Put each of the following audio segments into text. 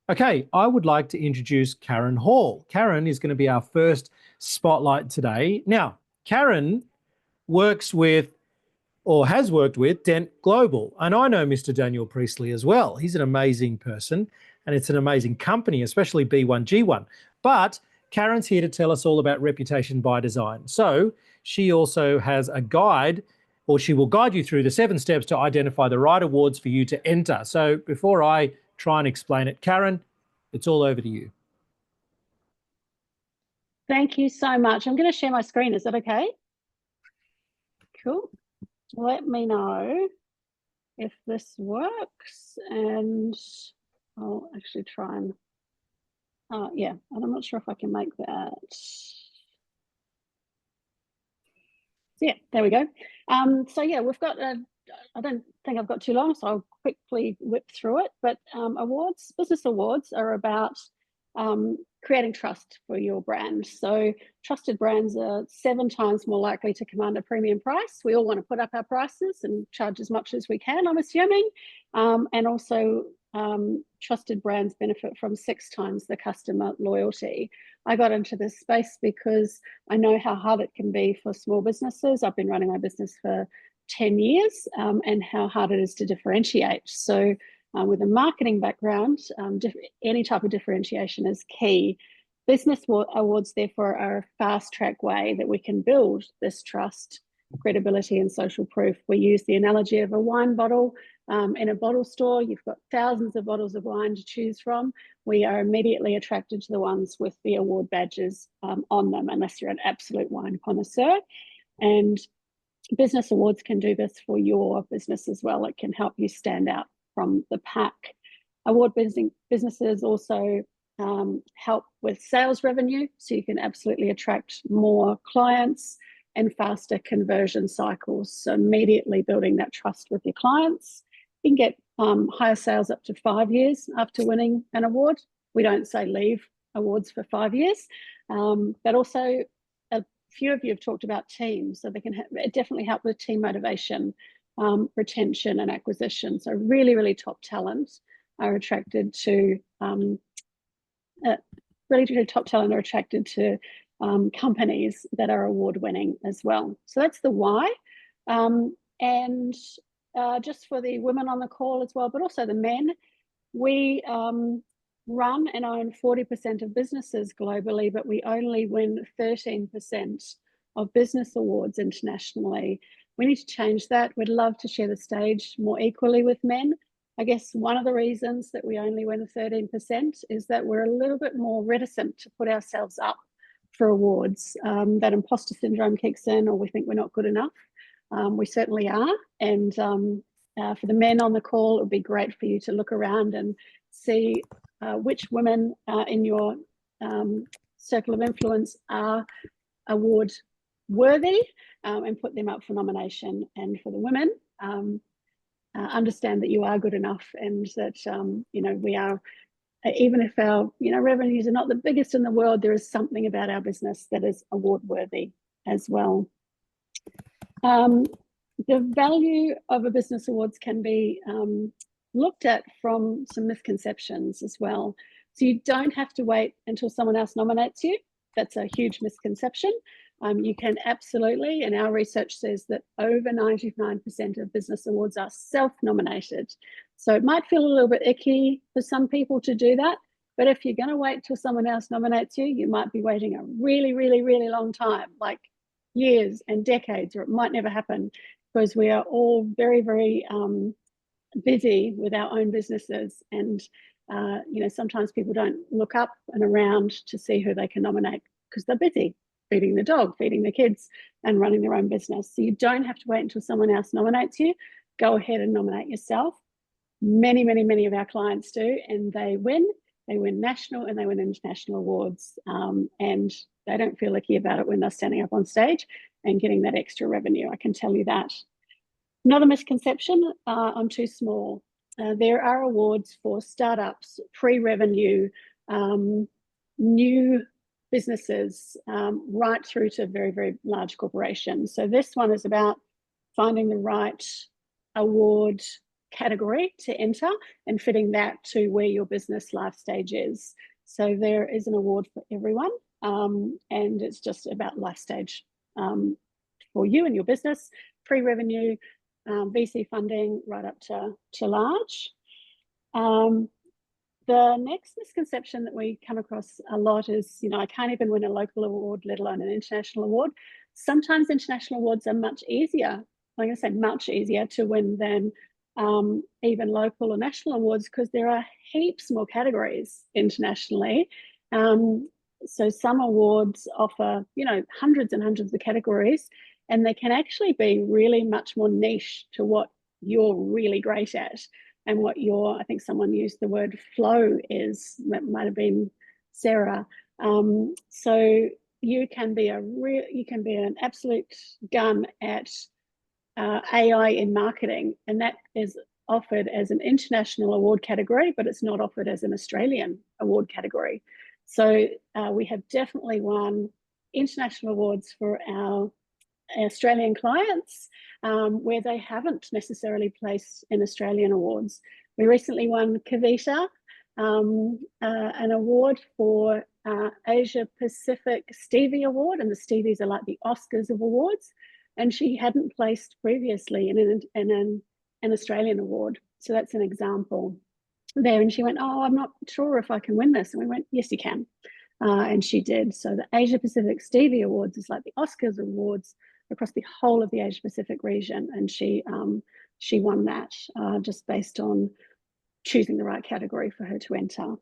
Okay, I would like to introduce Karen Hall. Karen is going to be our first spotlight today. Now, Karen works with or has worked with Dent Global, and I know Mr. Daniel Priestley as well. He's an amazing person and it's an amazing company, especially B1G1. But Karen's here to tell us all about reputation by design. So she also has a guide, or she will guide you through the 7 steps to identify the right awards for you to enter. So before I try and explain it, Karen, it's all over to you. Thank you so much. I'm going to share my screen. Is that okay? Cool. Let me know if this works, and I'll actually try and, yeah, and I'm not sure if I can make that. So yeah, there we go. So yeah, we've got I don't think I've got too long, so I'll quickly whip through it. But awards, business awards are about creating trust for your brand. So trusted brands are 7 times more likely to command a premium price. We all want to put up our prices and charge as much as we can, I'm assuming. And also trusted brands benefit from 6 times the customer loyalty. I got into this space because I know how hard it can be for small businesses. I've been running my business for 10 years and how hard it is to differentiate. So with a marketing background, any type of differentiation is key. Business awards, therefore, are a fast-track way that we can build this trust, credibility, and social proof. We use the analogy of a wine bottle. In a bottle store, you've got thousands of bottles of wine to choose from. We are immediately attracted to the ones with the award badges on them, unless you're an absolute wine connoisseur. And business awards can do this for your business as well. It can help you stand out from the pack. Award businesses also help with sales revenue, so you can absolutely attract more clients and faster conversion cycles. So immediately building that trust with your clients. You can get higher sales up to 5 years after winning an award. We don't say leave awards for 5 years, but also a few of you have talked about teams, so they can definitely help with team motivation, retention and acquisition. So really, really top talent are attracted to companies that are award winning as well. So that's the why. And just for the women on the call as well, but also the men, we run and own 40% of businesses globally, but we only win 13% of business awards internationally. We need to change that. We'd love to share the stage more equally with men. I guess one of the reasons that we only win 13% is that we're a little bit more reticent to put ourselves up for awards. That imposter syndrome kicks in, or we think we're not good enough. We certainly are. And for the men on the call, it would be great for you to look around and see which women in your circle of influence are award worthy, and put them up for nomination. And for the women, understand that you are good enough, and that we are, even if our revenues are not the biggest in the world, there is something about our business that is award worthy as well. The value of a business awards can be looked at from some misconceptions as well. So you don't have to wait until someone else nominates you. That's a huge misconception. You can absolutely, and our research says that over 99% of business awards are self-nominated. So it might feel a little bit icky for some people to do that, but if you're going to wait till someone else nominates you, you might be waiting a really, really, really long time, like years and decades, or it might never happen, because we are all very, very busy with our own businesses. And sometimes people don't look up and around to see who they can nominate because they're busy feeding the dog, feeding the kids, and running their own business. So you don't have to wait until someone else nominates you. Go ahead and nominate yourself. Many, many, many of our clients do, and they win. They win national and they win international awards, and they don't feel icky about it when they're standing up on stage and getting that extra revenue. I can tell you that. Another misconception, I'm too small. There are awards for startups, pre-revenue, new businesses, right through to very, very large corporations. So this one is about finding the right award category to enter and fitting that to where your business life stage is. So there is an award for everyone, and it's just about life stage for you and your business, pre-revenue, VC funding, right up to large. The next misconception that we come across a lot is, I can't even win a local award, let alone an international award. Sometimes international awards are much easier. I'm going to say much easier to win than even local or national awards, because there are heaps more categories internationally. So some awards offer, hundreds and hundreds of categories, and they can actually be really much more niche to what you're really great at and what I think someone used the word flow is, that might have been Sarah. So you can be an absolute gun at AI in marketing, and that is offered as an international award category, but it's not offered as an Australian award category. So we have definitely won international awards for our Australian clients where they haven't necessarily placed in Australian awards. We recently won Kavita an award for Asia Pacific Stevie Award, and the Stevies are like the Oscars of awards, and she hadn't placed previously in an Australian award. So that's an example there. And she went, "Oh, I'm not sure if I can win this." And we went, "Yes, you can." And she did. So the Asia Pacific Stevie Awards is like the Oscars awards across the whole of the Asia Pacific region, and she won that just based on choosing the right category for her to enter.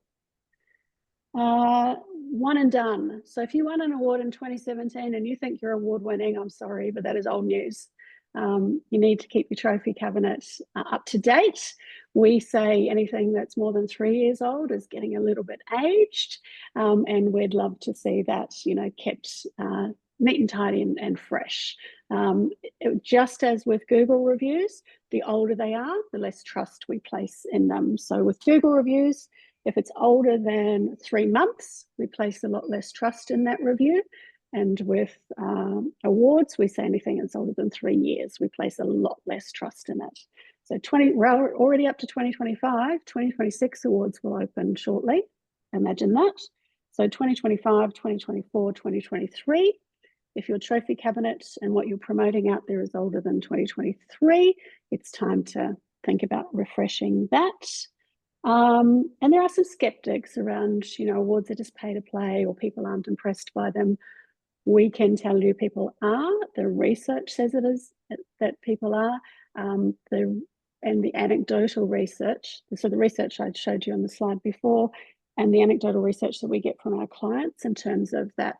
One and done. So if you won an award in 2017 and you think you're award winning, I'm sorry, but that is old news. You need to keep your trophy cabinet up to date. We say anything that's more than 3 years old is getting a little bit aged, and we'd love to see that, kept neat and tidy and fresh. Just as with Google reviews, the older they are, the less trust we place in them. So with Google reviews, if it's older than 3 months, we place a lot less trust in that review. And with awards, we say anything that's older than 3 years, we place a lot less trust in it. So we're already up to 2025, 2026 awards will open shortly. Imagine that. So 2025, 2024, 2023, if your trophy cabinet and what you're promoting out there is older than 2023, it's time to think about refreshing that. And there are some skeptics around, awards are just pay to play or people aren't impressed by them. We can tell you people are. The research says it is, that people are. And the anecdotal research, so the research I showed you on the slide before, and the anecdotal research that we get from our clients in terms of that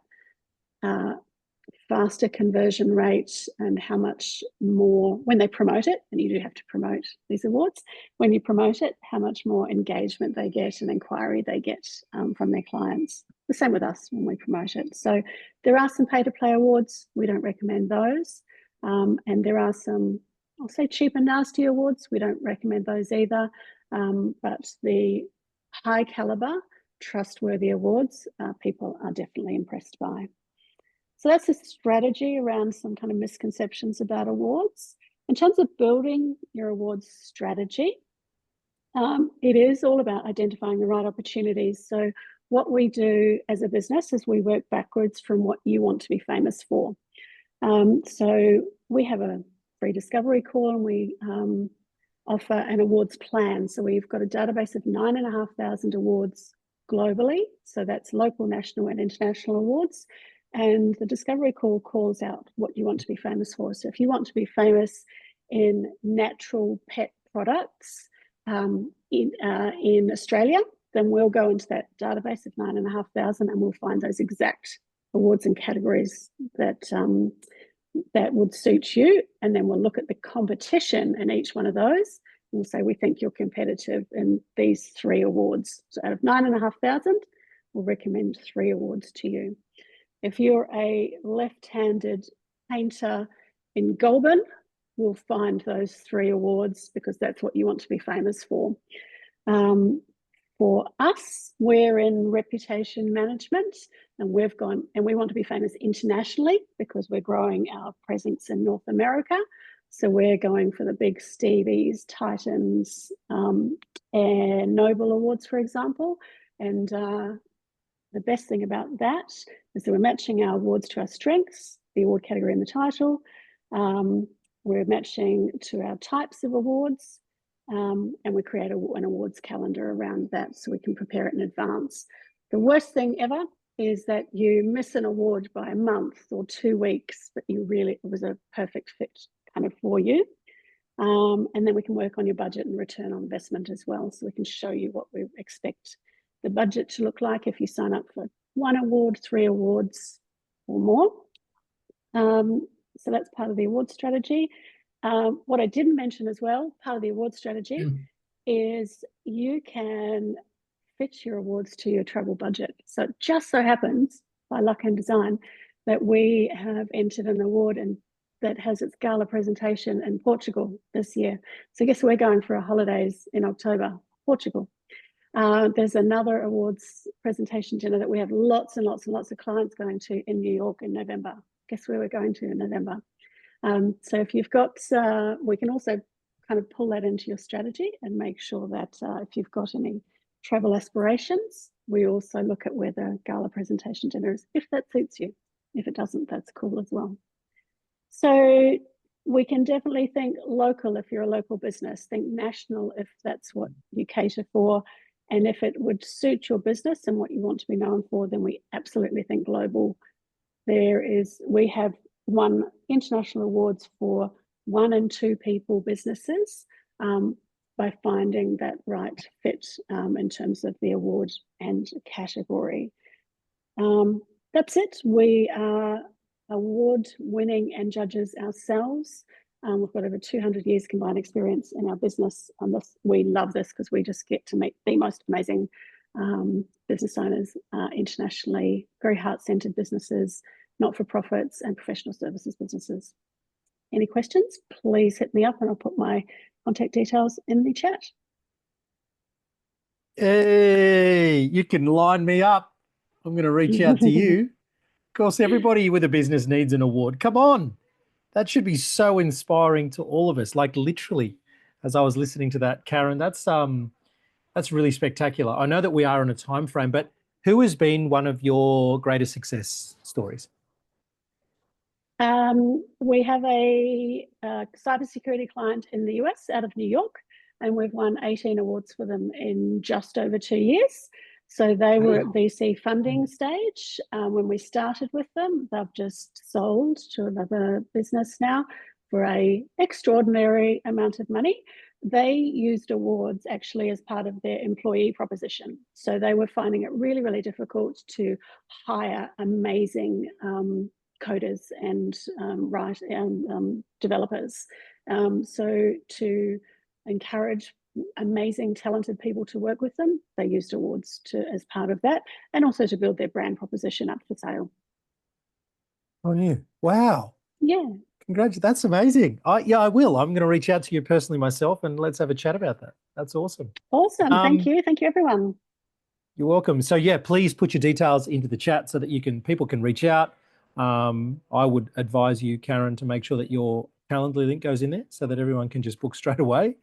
faster conversion rate and how much more, when they promote it, and you do have to promote these awards, when you promote it, how much more engagement they get and inquiry they get from their clients. The same with us when we promote it. So there are some pay-to-play awards. We don't recommend those. And there are some, I'll say, cheap and nasty awards. We don't recommend those either. But the high caliber, trustworthy awards, people are definitely impressed by. So that's a strategy around some kind of misconceptions about awards. In terms of building your awards strategy, it is all about identifying the right opportunities. So what we do as a business is we work backwards from what you want to be famous for. So we have a free discovery call, and we offer an awards plan. So we've got a database of 9,500 awards globally. So that's local, national, and international awards. And the discovery call calls out what you want to be famous for. So if you want to be famous in natural pet products in Australia, then we'll go into that database of 9,500 and we'll find those exact awards and categories that that would suit you. And then we'll look at the competition in each one of those. And we'll say, we think you're competitive in these 3 awards. So out of 9,500, we'll recommend 3 awards to you. If you're a left-handed painter in Goulburn, we'll find those 3 awards because that's what you want to be famous for. For us, we're in reputation management, and we want to be famous internationally because we're growing our presence in North America. So we're going for the big Stevies, Titans, and Noble Awards, for example. And the best thing about that is that we're matching our awards to our strengths, the award category and the title. We're matching to our types of awards, and we create an awards calendar around that so we can prepare it in advance. The worst thing ever is that you miss an award by a month or 2 weeks, but it was a perfect fit kind of for you. And then we can work on your budget and return on investment as well. So we can show you what we expect the budget to look like if you sign up for 1 award, 3 awards or more. So that's part of the award strategy. What I didn't mention as well, part of the award strategy is you can fit your awards to your travel budget. So it just so happens, by luck and design, that we have entered an award and that has its gala presentation in Portugal this year. So I guess we're going for our holidays in October, Portugal. There's another awards presentation dinner that we have lots and lots and lots of clients going to in New York in November. Guess where we're going to in November? So if you've got, we can also kind of pull that into your strategy and make sure that if you've got any travel aspirations, we also look at where the gala presentation dinner is, if that suits you. If it doesn't, that's cool as well. So we can definitely think local if you're a local business, think national if that's what you cater for. And if it would suit your business and what you want to be known for, then we absolutely think global. We have won international awards for 1 and 2 people businesses by finding that right fit in terms of the award and category. That's it. We are award winning and judges ourselves. We've got over 200 years combined experience in our business on this. We love this because we just get to meet the most amazing business owners internationally, very heart-centered businesses, not-for-profits and professional services businesses. Any questions, please hit me up and I'll put my contact details in the chat. Hey, you can line me up. I'm going to reach out to you. Of course, everybody with a business needs an award. Come on. That should be so inspiring to all of us. Like literally, as I was listening to that, Karen, that's really spectacular. I know that we are on a time frame, but who has been one of your greatest success stories? We have a cybersecurity client in the US out of New York, and we've won 18 awards for them in just over 2 years. So they were at VC funding stage when we started with them. They've just sold to another business now for an extraordinary amount of money. They used awards actually as part of their employee proposition. So they were finding it really, really difficult to hire amazing coders and developers. So to encourage amazing, talented people to work with them, they used awards as part of that, and also to build their brand proposition up for sale. Oh, yeah. Wow. Yeah. Congratulations. That's amazing. I will. I'm going to reach out to you personally myself and let's have a chat about that. That's awesome. Awesome. Thank you. Thank you, everyone. You're welcome. So yeah, please put your details into the chat so that people can reach out. I would advise you, Karen, to make sure that your Calendly link goes in there so that everyone can just book straight away.